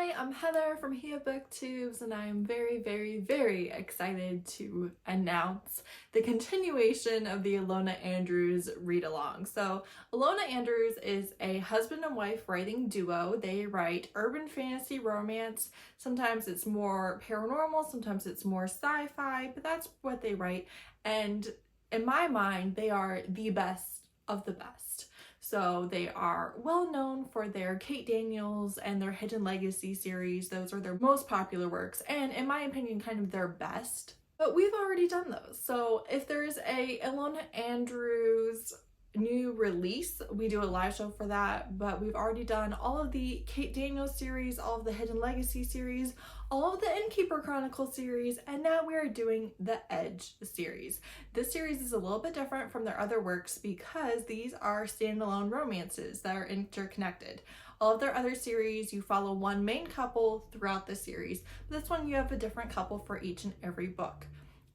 Hi, I'm Heather from Here Booktubes, and I am very excited to announce the continuation of the Ilona Andrews read-along. So, Ilona Andrews is a husband and wife writing duo. They write urban fantasy romance. Sometimes it's more paranormal, sometimes it's more sci-fi, but that's what they write. And in my mind, they are the best of the best. So they are well known for their Kate Daniels and their Hidden Legacy series. Those are their most popular works, and in my opinion, kind of their best. But we've already done those. So if there's a Ilona Andrews new release, we do a live show for that. But we've already done all of the Kate Daniels series, all of the Hidden Legacy series, all of the Innkeepers Chronicles series, and now we are doing the Edge series. This series is a little bit different from their other works because these are standalone romances that are interconnected. All of their other series, you follow one main couple throughout the series. But this one, you have a different couple for each and every book.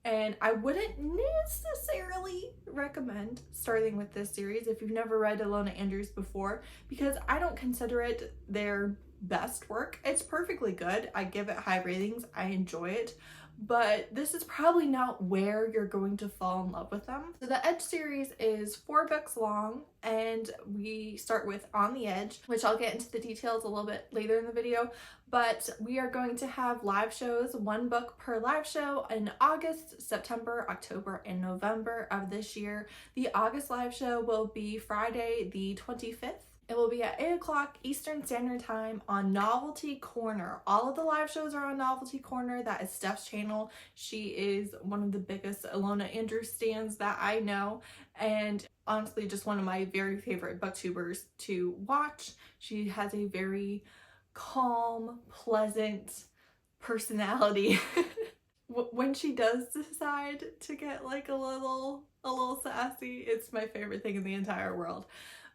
And I wouldn't necessarily recommend starting with this series if you've never read Ilona Andrews before, because I don't consider it their best work. It's perfectly good. I give it high ratings. I enjoy it. But this is probably not where you're going to fall in love with them. So the Edge series is 4 books long, and we start with On the Edge, which I'll get into the details a little bit later in the video. But we are going to have live shows, 1 book per live show in August, September, October, and November of this year. The August live show will be Friday the 25th. It will be at 8 o'clock Eastern Standard Time on Novelty Corner. All of the live shows are on Novelty Corner. That is Steph's channel. She is one of the biggest Ilona Andrews stans that I know, and honestly just one of my very favorite booktubers to watch. She has a very calm, pleasant personality. When she does decide to get like a little sassy, it's my favorite thing in the entire world.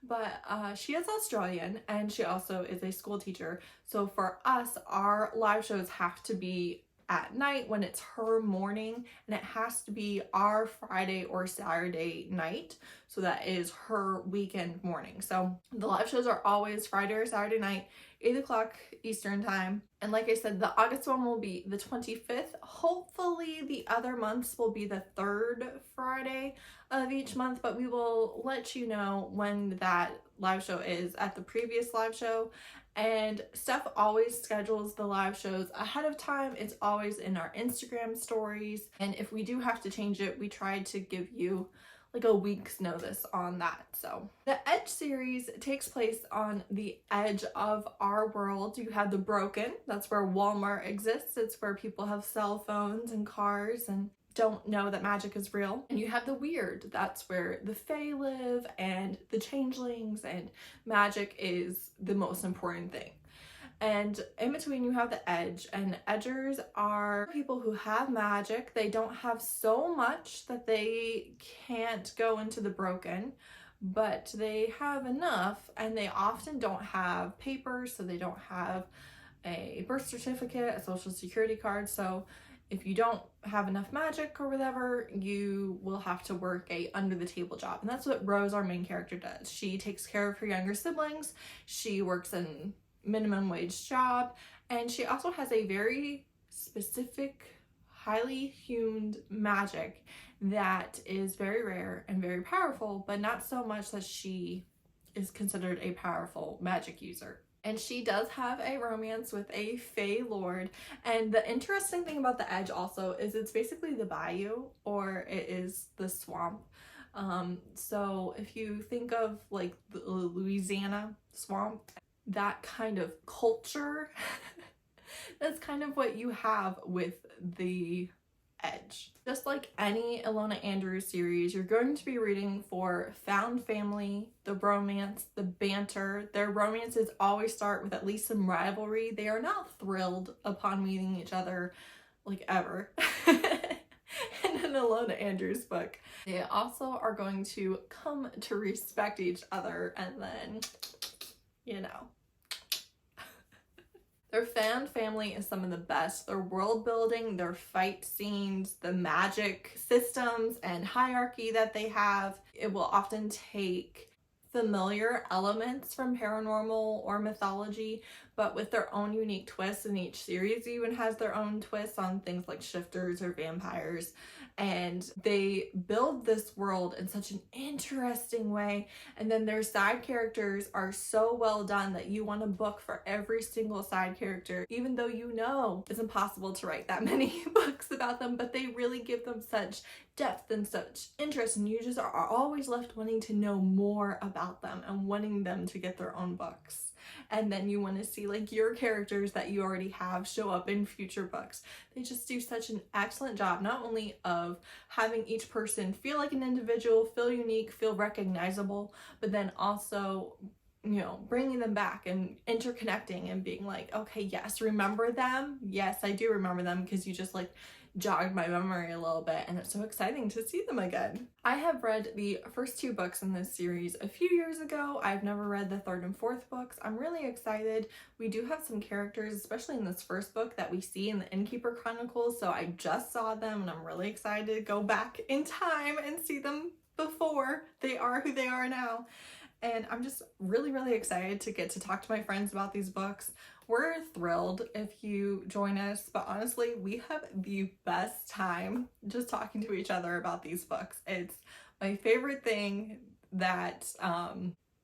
But she is Australian, and she also is a school teacher. So for us, our live shows have to be at night when it's her morning, and it has to be our Friday or Saturday night. So that is her weekend morning. So the live shows are always Friday or Saturday night, 8 o'clock Eastern time. And like I said, the August one will be the 25th. Hopefully the other months will be the 3rd Friday of each month, but we will let you know when that live show is at the previous live show. And Steph always schedules the live shows ahead of time. It's always in our Instagram stories. And if we do have to change it, we try to give you like a week's notice on that. So the Edge series takes place on the edge of our world. You have the broken, that's where Walmart exists. It's where people have cell phones and cars and don't know that magic is real. And you have the weird, that's where the fae live and the changelings, and magic is the most important thing. And in between you have the Edge, and Edgers are people who have magic. They don't have so much that they can't go into the broken, but they have enough, and they often don't have papers, so they don't have a birth certificate, a social security card. So if you don't have enough magic or whatever, you will have to work a under the table job. And that's what Rose, our main character, does. She takes care of her younger siblings. She works in minimum wage job, and she also has a very specific, highly hewn magic that is very rare and very powerful, but not so much that she is considered a powerful magic user. And she does have a romance with a fae lord. And the interesting thing about the Edge also is it's basically the Bayou, or it is the swamp. So if you think of like the Louisiana swamp, that kind of culture, that's kind of what you have with the Edge. Just like any Ilona Andrews series, you're going to be reading for found family, the romance, the banter. Their romances always start with at least some rivalry. They are not thrilled upon meeting each other, like, ever. In an Ilona Andrews book. They also are going to come to respect each other, and then, you know. Their fan family is some of the best. Their world building, their fight scenes, the magic systems and hierarchy that they have. It will often take familiar elements from paranormal or mythology, but with their own unique twists, and each series even has their own twists on things like shifters or vampires. And they build this world in such an interesting way, and then their side characters are so well done that you want to book for every single side character, even though you know it's impossible to write that many books about them, but they really give them such depth and such interest, and you just are always left wanting to know more about them and wanting them to get their own books. And then you want to see like your characters that you already have show up in future books. They just do such an excellent job, not only of having each person feel like an individual, feel unique, feel recognizable, but then also, you know, bringing them back and interconnecting and being like, okay, yes, remember them? Yes, I do remember them, because you just like jogged my memory a little bit, and it's so exciting to see them again. I have read the first 2 books in this series a few years ago. I've never read the 3rd and 4th books. I'm really excited. We do have some characters, especially in this first book, that we see in the Innkeeper Chronicles, so I just saw them and I'm really excited to go back in time and see them before they are who they are now. And I'm just really, really excited to get to talk to my friends about these books. We're thrilled if you join us, but honestly, we have the best time just talking to each other about these books. It's my favorite thing that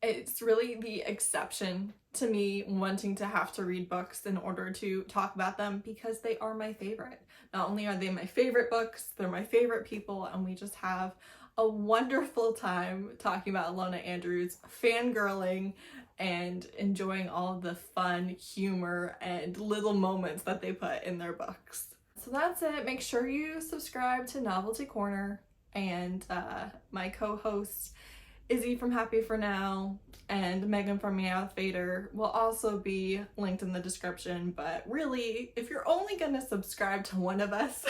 it's really the exception to me wanting to have to read books in order to talk about them, because they are my favorite. Not only are they my favorite books, they're my favorite people, and we just have a wonderful time talking about Ilona Andrews, fangirling, and enjoying all the fun, humor, and little moments that they put in their books. So that's it. Make sure you subscribe to Novelty Corner, and my co-host Izzy from Happy For Now and Megan from Meowth Vader will also be linked in the description. But really, if you're only gonna subscribe to one of us,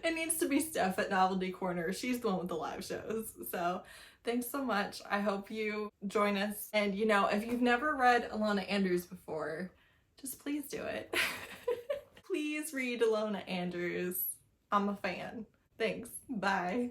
it needs to be Steph at Novelty Corner. She's the one with the live shows. So thanks so much. I hope you join us. And you know, if you've never read Ilona Andrews before, just please do it. Please read Ilona Andrews. I'm a fan. Thanks. Bye.